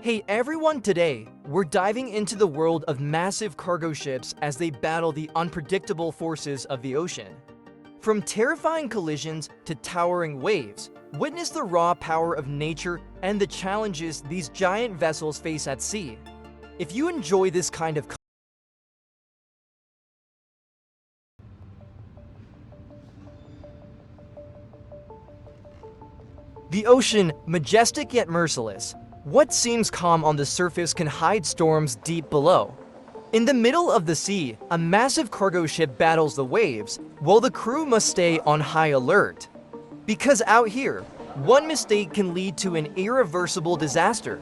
Hey everyone, today we're diving into the world of massive cargo ships as they battle the unpredictable forces of the ocean. From terrifying collisions to towering waves, witness the raw power of nature and the challenges these giant vessels face at sea. If you enjoy this kind of The ocean, majestic yet merciless. What seems calm on the surface can hide storms deep below. In the middle of the sea, a massive cargo ship battles the waves, while the crew must stay on high alert. Because out here, one mistake can lead to an irreversible disaster.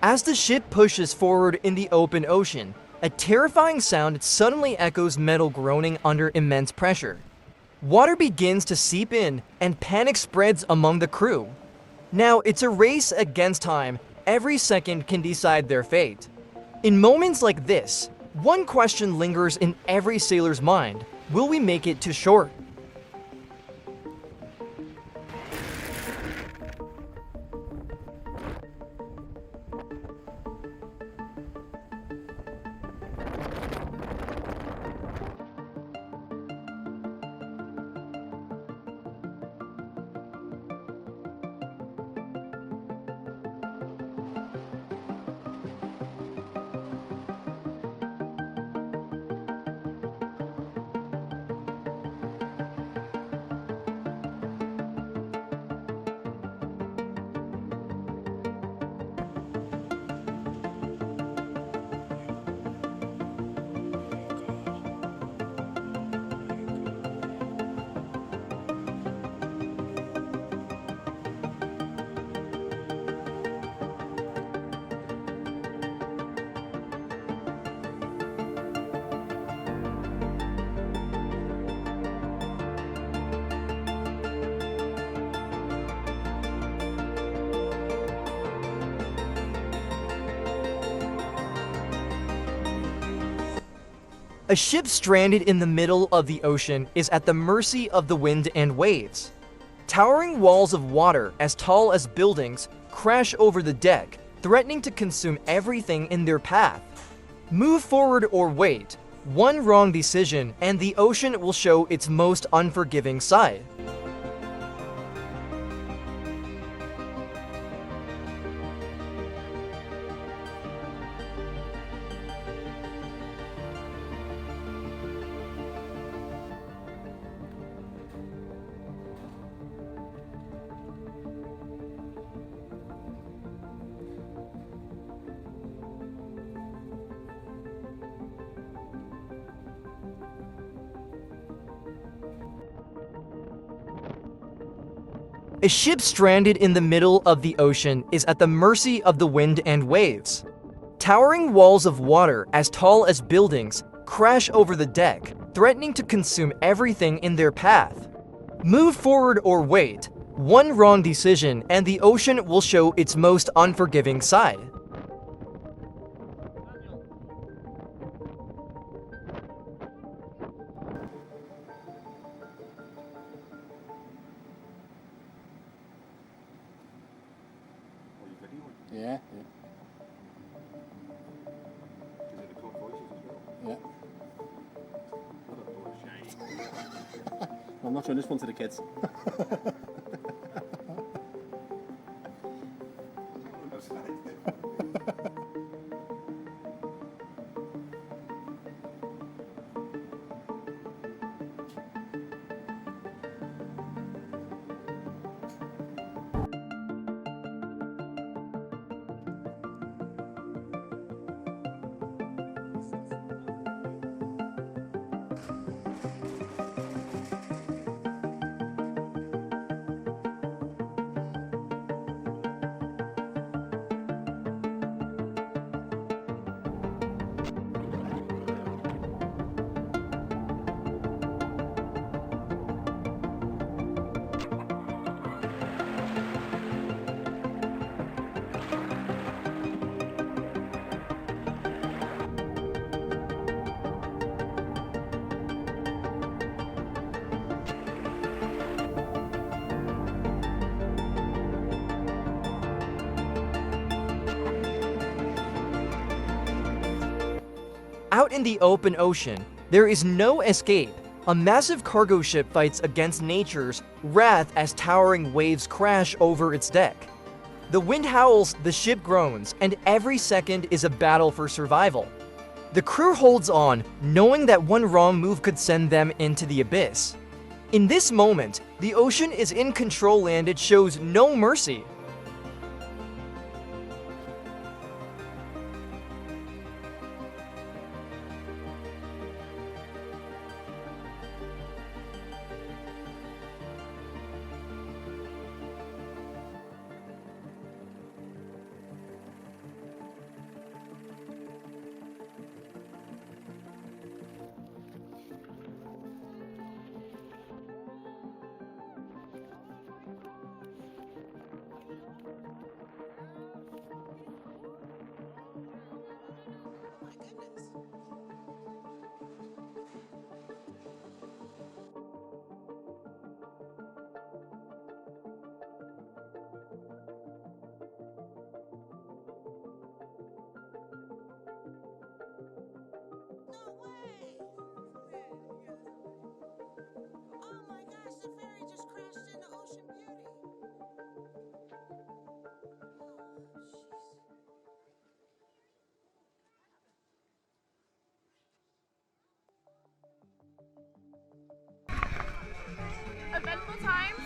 As the ship pushes forward in the open ocean, a terrifying sound suddenly echoes metal groaning under immense pressure. Water begins to seep in, and panic spreads among the crew. Now, it's a race against time. Every second can decide their fate. In moments like this, one question lingers in every sailor's mind: will we make it to shore? A ship stranded in the middle of the ocean is at the mercy of the wind and waves. Towering walls of water as tall as buildings crash over the deck, threatening to consume everything in their path. Move forward or wait. One wrong decision and the ocean will show its most unforgiving side. A ship stranded in the middle of the ocean is at the mercy of the wind and waves. Towering walls of water as tall as buildings crash over the deck, threatening to consume everything in their path. Move forward or wait. One wrong decision and the ocean will show its most unforgiving side. Yeah. Is it the cold voices as well? Yeah. What a shame. I'm not showing this one to the kids. Out in the open ocean, there is no escape. A massive cargo ship fights against nature's wrath as towering waves crash over its deck. The wind howls, the ship groans, and every second is a battle for survival. The crew holds on, knowing that one wrong move could send them into the abyss. In this moment, the ocean is in control and it shows no mercy. Eventful times.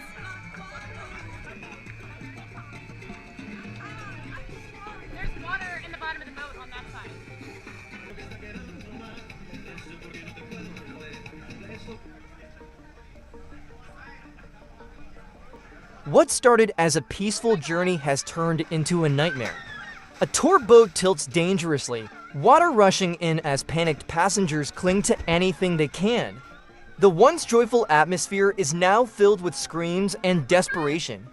There's water in the bottom of the boat on that side. What started as a peaceful journey has turned into a nightmare. A tour boat tilts dangerously, water rushing in as panicked passengers cling to anything they can. The once joyful atmosphere is now filled with screams and desperation.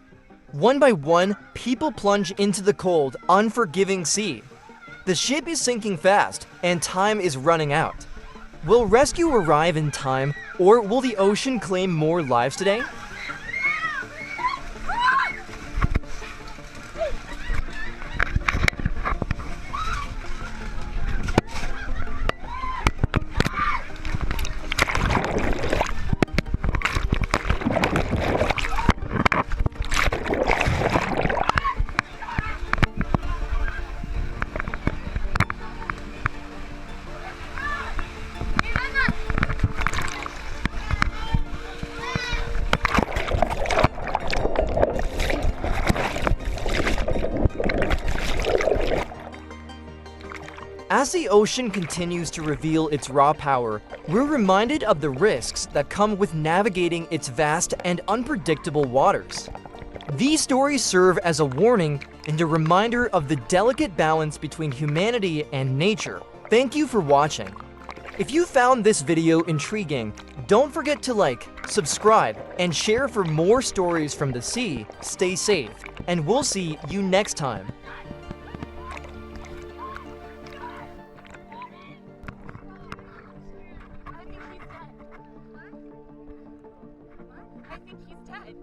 One by one, people plunge into the cold, unforgiving sea. The ship is sinking fast, and time is running out. Will rescue arrive in time, or will the ocean claim more lives today? As the ocean continues to reveal its raw power, we're reminded of the risks that come with navigating its vast and unpredictable waters. These stories serve as a warning and a reminder of the delicate balance between humanity and nature. Thank you for watching. If you found this video intriguing, don't forget to like, subscribe, and share for more stories from the sea. Stay safe, and we'll see you next time. I think he's dead.